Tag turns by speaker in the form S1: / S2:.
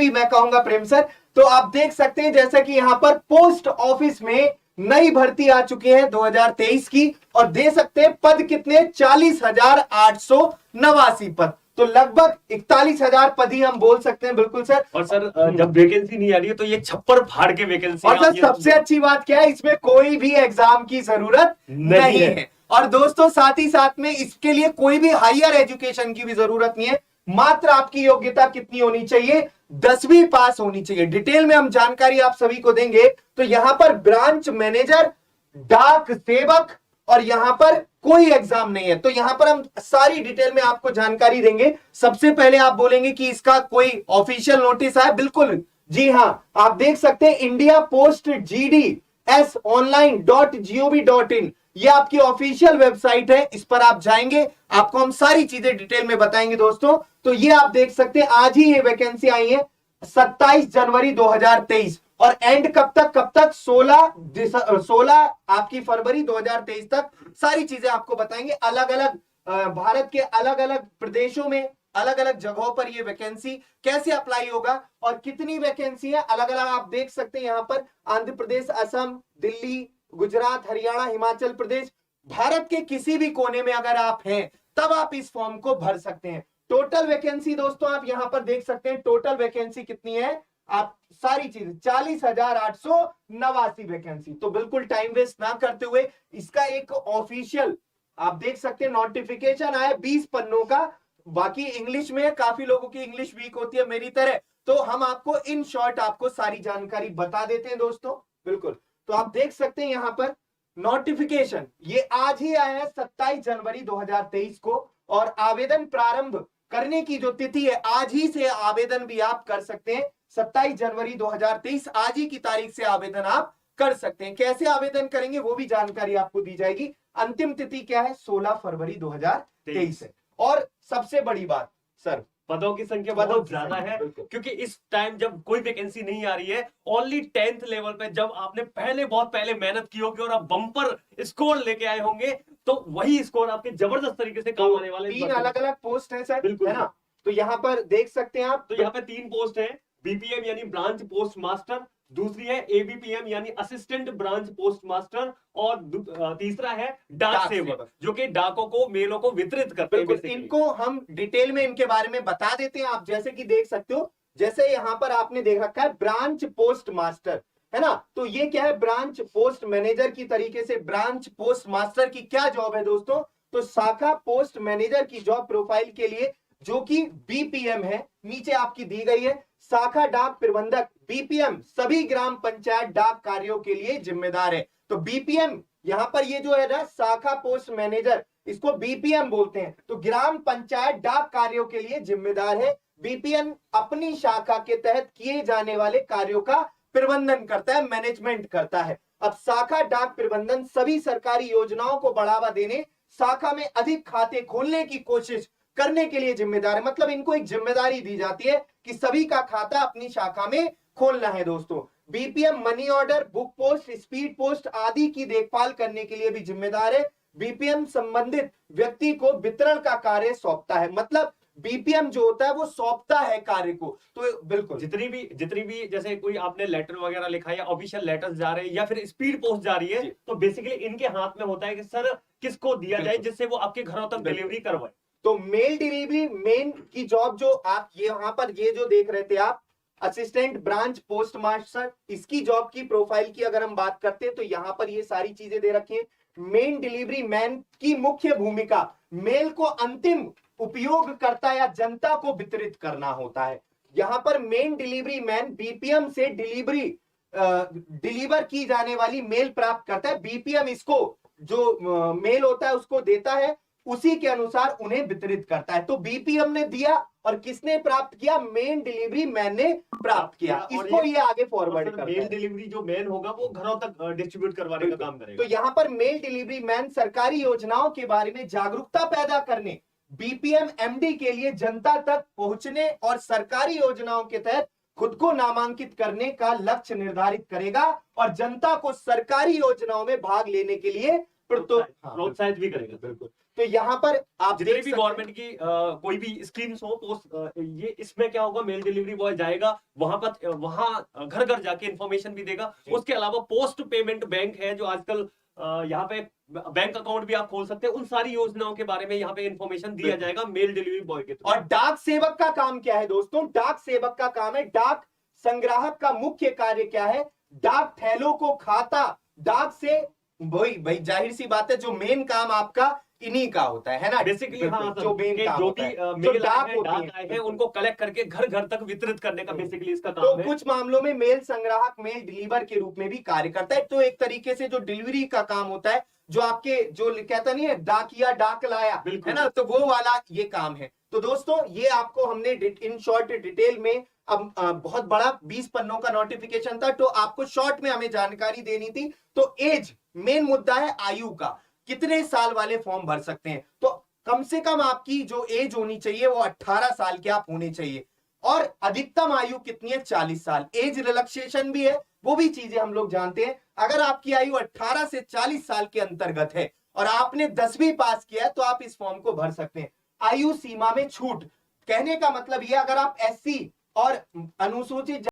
S1: भी मैं कहूंगा प्रेम सर। तो आप देख सकते हैं जैसा कि यहां पर पोस्ट ऑफिस में नई भर्ती आ चुकी है 2023 की, और दे सकते हैं पद कितने, 40,889 पद। तो लगभग 41,000 पद ही हम बोल सकते हैं। बिल्कुल सर।
S2: और सर जब वैकेंसी नहीं आ रही है तो ये छप्पर फाड़ के वैकेंसी।
S1: और सर सबसे अच्छी बात क्या है, इसमें कोई भी एग्जाम की जरूरत नहीं है। और दोस्तों साथ ही साथ में इसके लिए कोई भी हायर एजुकेशन की भी जरूरत नहीं है। मात्र आपकी योग्यता कितनी होनी चाहिए, 10वीं पास होनी चाहिए। डिटेल में हम जानकारी आप सभी को देंगे। तो यहां पर ब्रांच मैनेजर, डाक सेवक, और यहां पर कोई एग्जाम नहीं है। तो यहां पर हम सारी डिटेल में आपको जानकारी देंगे। सबसे पहले आप बोलेंगे कि इसका कोई ऑफिशियल नोटिस आया, बिल्कुल जी हां, आप देख सकते हैं इंडिया पोस्ट GDS online.gov.in, ये आपकी ऑफिशियल वेबसाइट है। इस पर आप जाएंगे, आपको हम सारी चीजें डिटेल में बताएंगे दोस्तों। तो ये आप देख सकते हैं आज ही ये वैकेंसी आई है 27 जनवरी 2023, और एंड कब तक 16 आपकी फरवरी 2023 तक सारी चीजें आपको बताएंगे। अलग अलग भारत के अलग अलग प्रदेशों में अलग अलग जगहों पर ये वैकेंसी कैसे अप्लाई होगा और कितनी वैकेंसी है अलग अलग आप देख सकते हैं। यहां पर आंध्र प्रदेश, असम, दिल्ली, गुजरात, हरियाणा, हिमाचल प्रदेश, भारत के किसी भी कोने में अगर आप हैं तब आप इस फॉर्म को भर सकते हैं। टोटल वैकेंसी दोस्तों आप यहां पर देख सकते हैं, टोटल वैकेंसी कितनी है, आप सारी चीजें 40,889 वैकेंसी। तो बिल्कुल टाइम वेस्ट ना करते हुए इसका एक ऑफिशियल आप देख सकते हैं नोटिफिकेशन आया 20 पन्नों का। बाकी इंग्लिश में, काफी लोगों की इंग्लिश वीक होती है मेरी तरह, तो हम आपको इन शॉर्ट आपको सारी जानकारी बता देते हैं दोस्तों। बिल्कुल, तो आप देख सकते हैं यहां पर नोटिफिकेशन ये आज ही आया है 27 जनवरी 2023 को, और आवेदन प्रारंभ करने की जो तिथि है आज ही से आवेदन भी आप कर सकते हैं। 27 जनवरी 2023 आज ही की तारीख से आवेदन आप कर सकते हैं। कैसे आवेदन करेंगे वो भी जानकारी आपको दी जाएगी। अंतिम तिथि क्या है, 16 फरवरी 2023 है। और सबसे बड़ी बात सर,
S2: पदों की संख्या बहुत ज्यादा है, क्योंकि इस टाइम जब कोई वैकेंसी नहीं आ रही है, ओनली 10th लेवल पे जब आपने बहुत पहले मेहनत की होगी और आप बम्पर स्कोर लेके आए होंगे, तो वही स्कोर आपके जबरदस्त तरीके से काम आने वाले।
S1: 3 अलग अलग पोस्ट है सर,
S2: बिल्कुल
S1: है ना। तो यहाँ पर देख सकते हैं आप,
S2: तो यहाँ पे 3 पोस्ट है, BPM यानी ब्रांच पोस्ट मास्टर, दूसरी है ABPM यानी असिस्टेंट ब्रांच पोस्ट मास्टर, और तीसरा है डाक सेवक, जो कि डाकों को, मेलों को वितरित करते हैं।
S1: इनको हम डिटेल में इनके बारे में बता देते हैं। आप जैसे कि देख सकते हो, जैसे यहाँ पर आपने देख रखा है ब्रांच पोस्ट मास्टर, है ना। तो ये क्या है, ब्रांच पोस्ट मैनेजर की तरीके से ब्रांच पोस्ट मास्टर की क्या जॉब है दोस्तों, तो शाखा पोस्ट मैनेजर की जॉब प्रोफाइल के लिए जो कि BPM है, नीचे आपकी दी गई है। शाखा डाक प्रबंधक BPM सभी ग्राम पंचायत डाक कार्यों के लिए जिम्मेदार है। तो BPM यहां पर ये जो है ना शाखा पोस्ट मैनेजर, इसको BPM बोलते हैं। तो ग्राम पंचायत डाक कार्यों के लिए जिम्मेदार है। BPM अपनी शाखा के तहत किए जाने वाले कार्यों का प्रबंधन करता है, मैनेजमेंट करता है। अब शाखा डाक प्रबंधन सभी सरकारी योजनाओं को बढ़ावा देने, शाखा में अधिक खाते खोलने की कोशिश करने के लिए जिम्मेदार है। मतलब इनको एक जिम्मेदारी दी जाती है कि सभी का खाता अपनी शाखा में खोलना है दोस्तों। BPM money order, book post, speed post आदि की देखभाल करने के लिए भी जिम्मेदार है। BPM संबंधित व्यक्ति को वितरण का कार्य सौंपता है। मतलब BPM जो होता है वो सौंपता है कार्य को। तो बिल्कुल
S2: जितनी भी जैसे कोई आपने लेटर वगैरह लिखा या ऑफिशियल लेटर्स जा रहे हैं या फिर स्पीड पोस्ट जा रही है, तो बेसिकली इनके हाथ में होता है कि सर किसको दिया जाए जिससे वो आपके घरों तक डिलीवरी करवाए।
S1: तो मेल डिलीवरी मेन की जॉब जो आप ये यहां पर ये जो देख रहे थे आप, असिस्टेंट ब्रांच पोस्ट मास्टर, इसकी जॉब की प्रोफाइल की अगर हम बात करते हैं तो यहां पर ये सारी चीजें दे रखी हैं। मेन डिलीवरी मैन की मुख्य भूमिका मेल को अंतिम उपयोगकर्ता या जनता को वितरित करना होता है। यहां पर मेन डिलीवरी मैन BPM से डिलीवर की जाने वाली मेल प्राप्त करता है। BPM इसको जो मेल होता है उसको देता है, उसी के अनुसार उन्हें वितरित करता है। तो BPM ने दिया और किसने प्राप्त किया, मेन डिलीवरी मैन ने प्राप्त किया, इसको ये आगे फॉरवर्ड करता है।
S2: मेल डिलीवरी जो मैन होगा वो घरों तक डिस्ट्रीब्यूट करवाने का काम करेगा।
S1: तो यहां पर मेल डिलीवरी मैन सरकारी योजनाओं के बारे में जागरूकता पैदा करने, BPM MD के लिए जनता तक पहुंचने और सरकारी योजनाओं के तहत खुद को नामांकित करने का लक्ष्य निर्धारित करेगा और जनता को सरकारी योजनाओं में भाग लेने के लिए प्रोत्साहित
S2: भी करेगा।
S1: बिल्कुल। तो यहाँ पर आप
S2: जितनी
S1: देख
S2: भी
S1: सकते हैं।
S2: गवर्नमेंट की कोई भी स्कीम्स हो तो ये इसमें क्या होगा, मेल डिलीवरी बॉय जाएगा वहां पर, वहां घर घर जाके इन्फॉर्मेशन भी देगा। उसके अलावा पोस्ट पेमेंट बैंक है जो आजकल यहाँ पे बैंक अकाउंट भी आप खोल सकते हैं, उन सारी योजनाओं के बारे में यहाँ पे इन्फॉर्मेशन दिया जाएगा मेल डिलीवरी बॉय के थ्रू।
S1: और डाक सेवक का काम क्या है दोस्तों? डाक सेवक का काम है, डाक संग्राहक का मुख्य कार्य क्या है? डाक थैलों को खाता, डाक से वही भाई जाहिर सी बात है, जो मेन काम आपका इन्हीं का होता है ना?
S2: बेसिकली हाँ
S1: जो मेन
S2: कि
S1: काम
S2: जो
S1: होता
S2: भी
S1: है, जो
S2: मेल आए
S1: डाक
S2: हैं,
S1: होती
S2: डाक आए हैं, उनको कलेक्ट करके घर घर तक वितरित करने का बेसिकली इसका
S1: तो
S2: काम है।
S1: कुछ मामलों में मेल संग्राहक मेल डिलीवर के रूप में भी कार्य करता है। तो एक तरीके से जो डिलीवरी का काम होता है, जो आपके जो कहता नहीं है डाकिया डाक लाया, है ना, तो वो वाला ये काम है। तो दोस्तों ये आपको हमने इन शॉर्ट डिटेल में, अब बहुत बड़ा 20 पन्नों का नोटिफिकेशन था, तो आपको शॉर्ट में हमें जानकारी देनी थी। तो एज मेन मुद्दा है, आयु का, कितने साल वाले फॉर्म भर सकते हैं। तो कम से कम आपकी जो एज होनी चाहिए वो 18 साल के आप होने चाहिए, और अधिकतम आयु कितनी है? 40 साल। एज रिलैक्सेशन भी है, वो भी चीजें हम लोग जानते हैं। अगर आपकी आयु 18 से 40 साल के अंतर्गत है और आपने 10वीं पास किया है तो आप इस फॉर्म को भर सकते हैं। आयु सीमा में छूट, कहने का मतलब यह, अगर आप SC और अनुसूचित